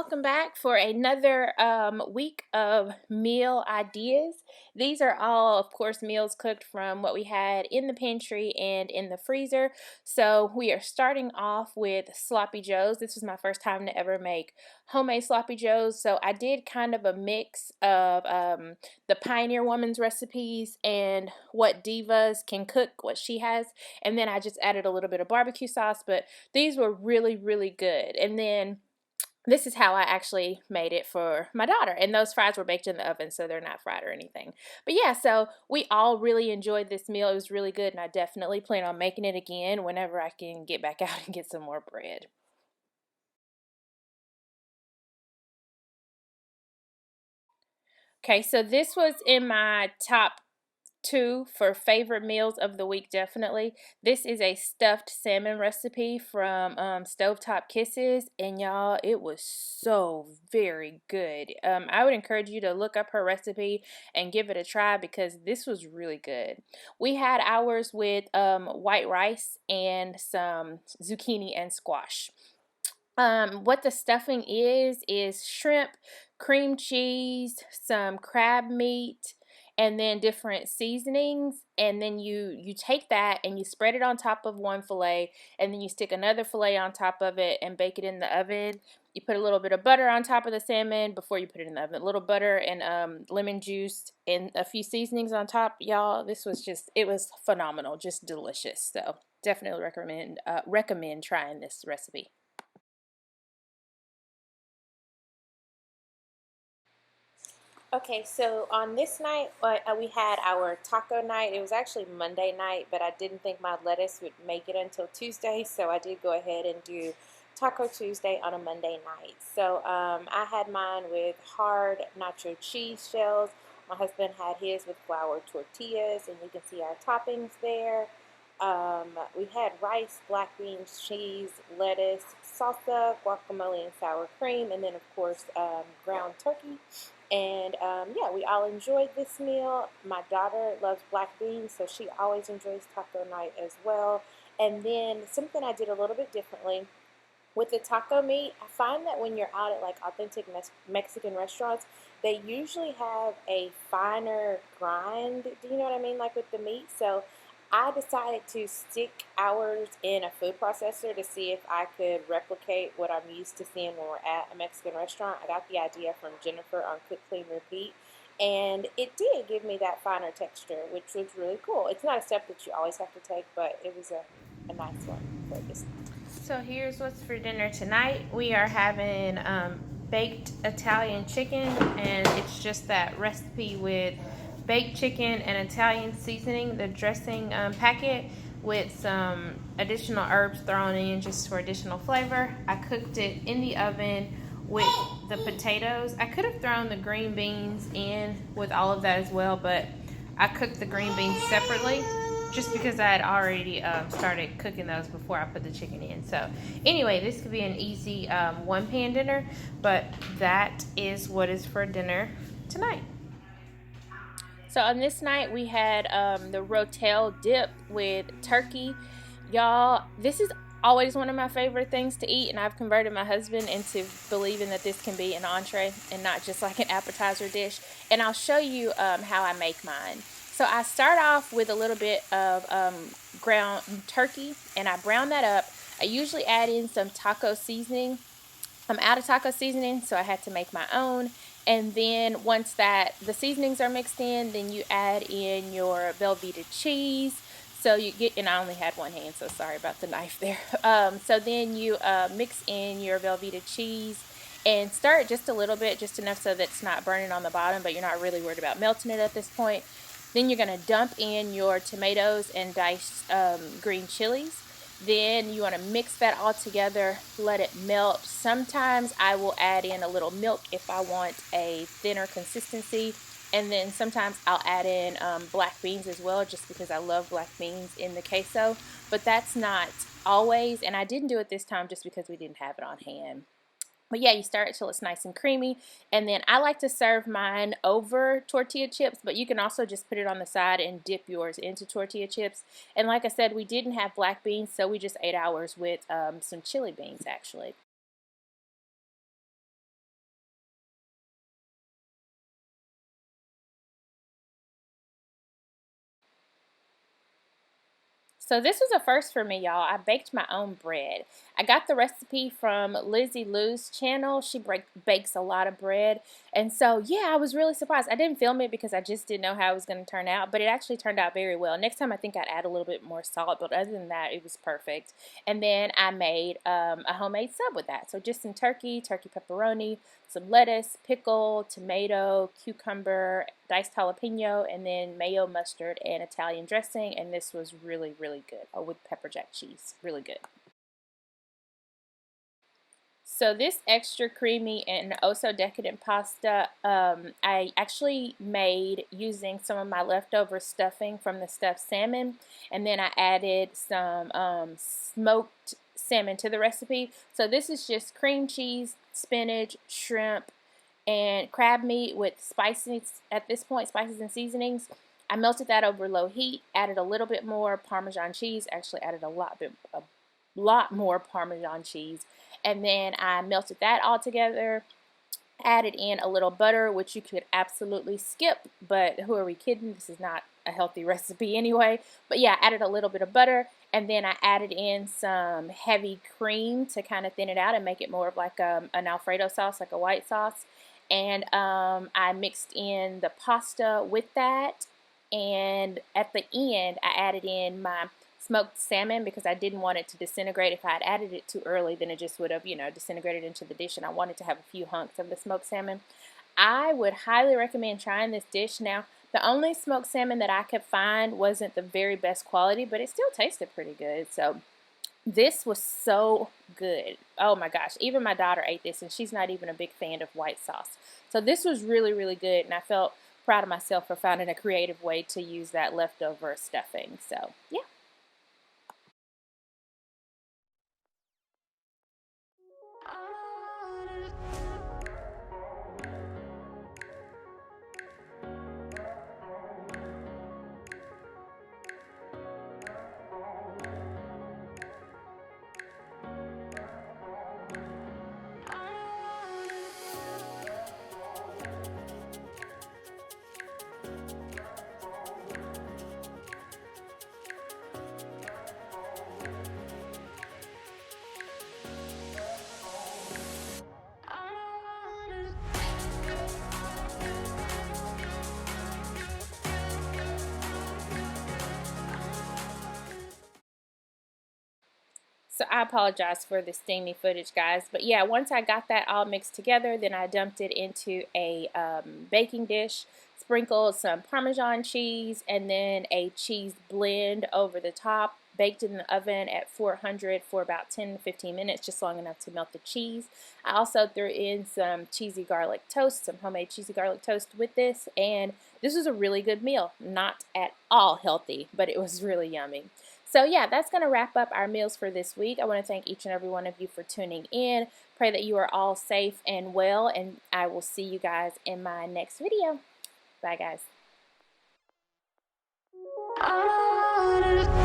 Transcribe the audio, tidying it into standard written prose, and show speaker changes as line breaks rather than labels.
welcome back for another week of meal ideas. These are all, of course, meals cooked from what we had in the pantry and in the freezer. So we are starting off with sloppy joes. This was my first time to ever make homemade sloppy joes. So I did kind of a mix of the Pioneer Woman's recipes and what Divas can cook, what she has. And then I just added a little bit of barbecue sauce, but these were really, really good. And then this is how I actually made it for my daughter. And those fries were baked in the oven, so they're not fried or anything. But yeah, so we all really enjoyed this meal. It was really good, and I definitely plan on making it again whenever I can get back out and get some more bread. Okay, so this was in my top two for favorite meals of the week, definitely. This is a stuffed salmon recipe from Stovetop Kisses, and y'all, it was so very good. I would encourage you to look up her recipe and give it a try because this was really good. We had ours with white rice and some zucchini and squash. What the stuffing is shrimp, cream cheese, some crab meat, and then different seasonings. And then you take that and you spread it on top of one fillet, and then you stick another fillet on top of it and bake it in the oven. You put a little bit of butter on top of the salmon before you put it in the oven. A little butter and lemon juice and a few seasonings on top. Y'all, this was it was phenomenal, just delicious. So definitely recommend trying this recipe. Okay, so on this night, we had our taco night. It was actually Monday night, but I didn't think my lettuce would make it until Tuesday, so I did go ahead and do Taco Tuesday on a Monday night. So I had mine with hard nacho cheese shells. My husband had his with flour tortillas, and you can see our toppings there. We had rice, black beans, cheese, lettuce, salsa, guacamole, and sour cream, and then, of course, ground turkey. And yeah, we all enjoyed this meal. My daughter loves black beans, so she always enjoys taco night as well. And then something I did a little bit differently with the taco meat, I find that when you're out at like authentic Mexican restaurants, they usually have a finer grind. Do you know what I mean? Like with the meat. So I decided to stick ours in a food processor to see if I could replicate what I'm used to seeing when we're at a Mexican restaurant. I got the idea from Jennifer on Cook Clean Repeat, and it did give me that finer texture, which was really cool. It's not a step that you always have to take, but it was a nice one for this. So here's what's for dinner tonight. We are having baked Italian chicken, and it's just that recipe with baked chicken and Italian seasoning, the dressing packet with some additional herbs thrown in just for additional flavor. I cooked it in the oven with the potatoes. I could have thrown the green beans in with all of that as well, but I cooked the green beans separately just because I had already started cooking those before I put the chicken in. So anyway, this could be an easy one-pan dinner, but that is what is for dinner tonight. So on this night, we had the Rotel Dip with turkey. Y'all, this is always one of my favorite things to eat, and I've converted my husband into believing that this can be an entree and not just like an appetizer dish. And I'll show you how I make mine. So I start off with a little bit of ground turkey, and I brown that up. I usually add in some taco seasoning. I'm out of taco seasoning, so I had to make my own. And then once the seasonings are mixed in, then you add in your Velveeta cheese. So you get, and I only had one hand, so sorry about the knife there. So then you mix in your Velveeta cheese and stir it just a little bit, just enough so that it's not burning on the bottom, but you're not really worried about melting it at this point. Then you're going to dump in your tomatoes and diced green chilies. Then you want to mix that all together, let it melt. Sometimes I will add in a little milk if I want a thinner consistency. And then sometimes I'll add in black beans as well, just because I love black beans in the queso. But that's not always, and I didn't do it this time just because we didn't have it on hand. But yeah, you stir it till it's nice and creamy. And then I like to serve mine over tortilla chips, but you can also just put it on the side and dip yours into tortilla chips. And like I said, we didn't have black beans, so we just ate ours with some chili beans, actually. So this was a first for me, y'all. I baked my own bread. I got the recipe from Lizzie Lou's channel. She bakes a lot of bread. And so, yeah, I was really surprised. I didn't film it because I just didn't know how it was going to turn out, but it actually turned out very well. Next time I think I'd add a little bit more salt, but other than that, it was perfect. And then I made a homemade sub with that. So just some turkey pepperoni, some lettuce, pickle, tomato, cucumber, diced jalapeno, and then mayo, mustard, and Italian dressing. And this was really, really good. Oh, with pepper jack cheese. Really good. So this extra creamy and oh so decadent pasta, I actually made using some of my leftover stuffing from the stuffed salmon, and then I added some smoked salmon to the recipe. So this is just cream cheese, spinach, shrimp, and crab meat with spices at this point, spices and seasonings. I melted that over low heat, added a little bit more Parmesan cheese, actually added a lot more Parmesan cheese, and then I melted that all together, added in a little butter, which you could absolutely skip, but who are we kidding? This is not a healthy recipe anyway. But yeah, I added a little bit of butter, and then I added in some heavy cream to kind of thin it out and make it more of like an Alfredo sauce, like a white sauce. And I mixed in the pasta with that, and at the end I added in my smoked salmon because I didn't want it to disintegrate. If I had added it too early, then it just would have, disintegrated into the dish, and I wanted to have a few hunks of the smoked salmon. I would highly recommend trying this dish. Now, the only smoked salmon that I could find wasn't the very best quality, but it still tasted pretty good. So this was so good. Oh my gosh, even my daughter ate this, and she's not even a big fan of white sauce. So this was really, really good, and I felt proud of myself for finding a creative way to use that leftover stuffing. So yeah. So I apologize for the steamy footage, guys. But yeah, once I got that all mixed together, then I dumped it into a baking dish, sprinkled some Parmesan cheese, and then a cheese blend over the top. Baked in the oven at 400 for about 10 to 15 minutes, just long enough to melt the cheese. I also threw in some cheesy garlic toast, some homemade cheesy garlic toast with this, and this was a really good meal. Not at all healthy, but it was really yummy. So yeah, that's going to wrap up our meals for this week. I want to thank each and every one of you for tuning in. Pray that you are all safe and well, and I will see you guys in my next video. Bye, guys.